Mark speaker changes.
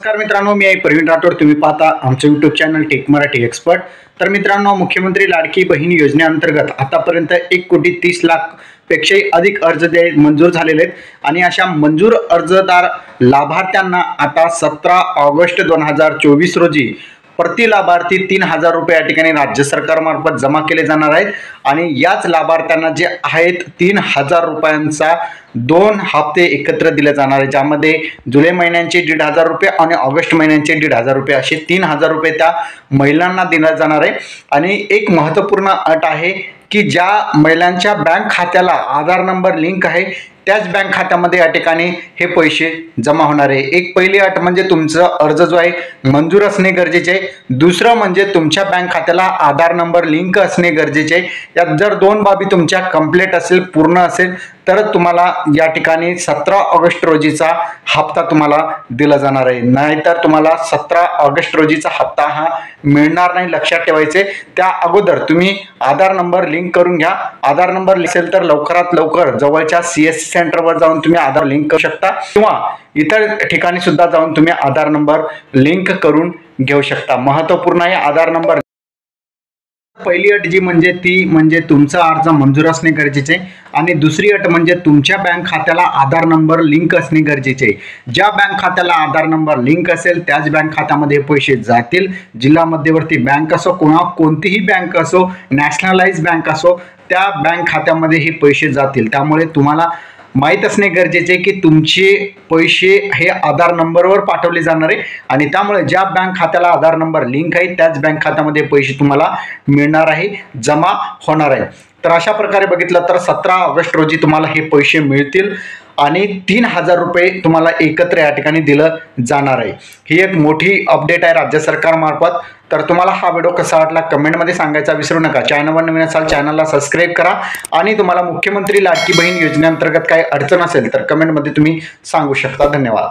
Speaker 1: नमस्कार मित्रांनो, मी आहे प्रवीण राठोड. तुम्ही पाहता आमचं YouTube channel tech Marathi expert. तर मित्रांनो, मुख्यमंत्री लाडकी बहीण योजनेअंतर्गत आतापर्यंत 1,30,00,000 पेक्षाही अधिक अर्ज मंजूर झालेले आहेत आणि अशा मंजूर अर्जदार लाभार्थ्यांना आता 17 ऑगस्ट 2024 रोजी प्रति लाभार्थी 3,000 रुपये या ठिकाणी राज्य सरकारमार्फत जमा केले जाणार आहेत आणि याच लाभार्थ्यांना जे आहेत 3,000 रुपयांचा 2 हप्ते एकत्र दिले जाणार आहेत, ज्यामध्ये जुलै महिन्यांचे 1,500 रुपये आणि ऑगस्ट महिन्यांचे 1,500 रुपये असे 3,000 रुपये त्या महिलांना दिले जाणार आहे. आणि एक महत्त्वपूर्ण अट आहे की ज्या महिलांच्या बँक खात्याला आधार नंबर लिंक आहे त्याच बँक खात्यामध्ये या ठिकाणी हे पैसे जमा होणार आहे. एक पहिली अट म्हणजे तुमचा अर्ज जो आहे मंजूर असणे गरजेचे आहे. दुसरं म्हणजे तुमच्या बँक खात्याला आधार नंबर लिंक असणे गरजेचे आहे. यात जर दोन बाबी तुमच्या कंप्लीट असेल, पूर्ण असेल, तर तुम्हाला या ठिकाणी 17 ऑगस्ट रोजीचा हप्ता तुम्हाला दिला जाणार आहे. नाहीतर तुम्हाला 17 ऑगस्ट रोजीचा हप्ता हा मिळणार नाही, लक्षात ठेवायचे. त्या अगोदर तुम्ही आधार नंबर लिंक करून घ्या. आधार नंबर असेल तर लवकरात लवकर जवळच्या CSC सेंटरवर जाऊन तुम्ही आधार लिंक करू शकता किंवा इतर ठिकाणी सुद्धा जाऊन तुम्ही आधार नंबर लिंक करून घेऊ शकता. महत्त्वपूर्ण आहे आधार नंबर. पहिली अट जी म्हणजे तुमचा अर्ज मंजूर असणे गरजेचे आणि दुसरी अट म्हणजे तुमच्या बँक खात्याला आधार नंबर लिंक असणे गरजेचे. ज्या बँक खात्याला आधार नंबर लिंक असेल त्याच बँक खात्यामध्ये पैसे जातील. जिल्हा मध्यवर्ती बँक असो, कोणतीही बँक असो, नॅशनलाइज बँक असो, त्या बँक खात्यामध्ये हे पैसे जातील. त्यामुळे तुम्हाला माहीत असणे गरजेचे की तुमचे पैसे हे आधार नंबरवर पाठवले जाणार आहे आणि त्यामुळे ज्या बँक खात्याला आधार नंबर लिंक आहे त्याच बँक खात्यामध्ये पैसे तुम्हाला मिळणार आहे, जमा होणार आहे. तर अशा प्रकारे बघितलं तर 17 ऑगस्ट रोजी तुम्हाला हे पैसे मिळतील आणि 3,000 रुपये तुम्हाला एकत्र या ठिकाणी दिलं जाणार आहे. ही एक मोठी अपडेट आहे राज्य सरकारमार्फत. तर तुम्हाला हा व्हिडिओ कसा वाटला कमेंटमध्ये सांगायचा विसरू नका. चॅनलवर नवीन असाल चॅनलला सबस्क्राईब करा आणि तुम्हाला मुख्यमंत्री लाडकी बहीण योजनेअंतर्गत काही अडचण असेल तर कमेंटमध्ये तुम्ही सांगू शकता. धन्यवाद.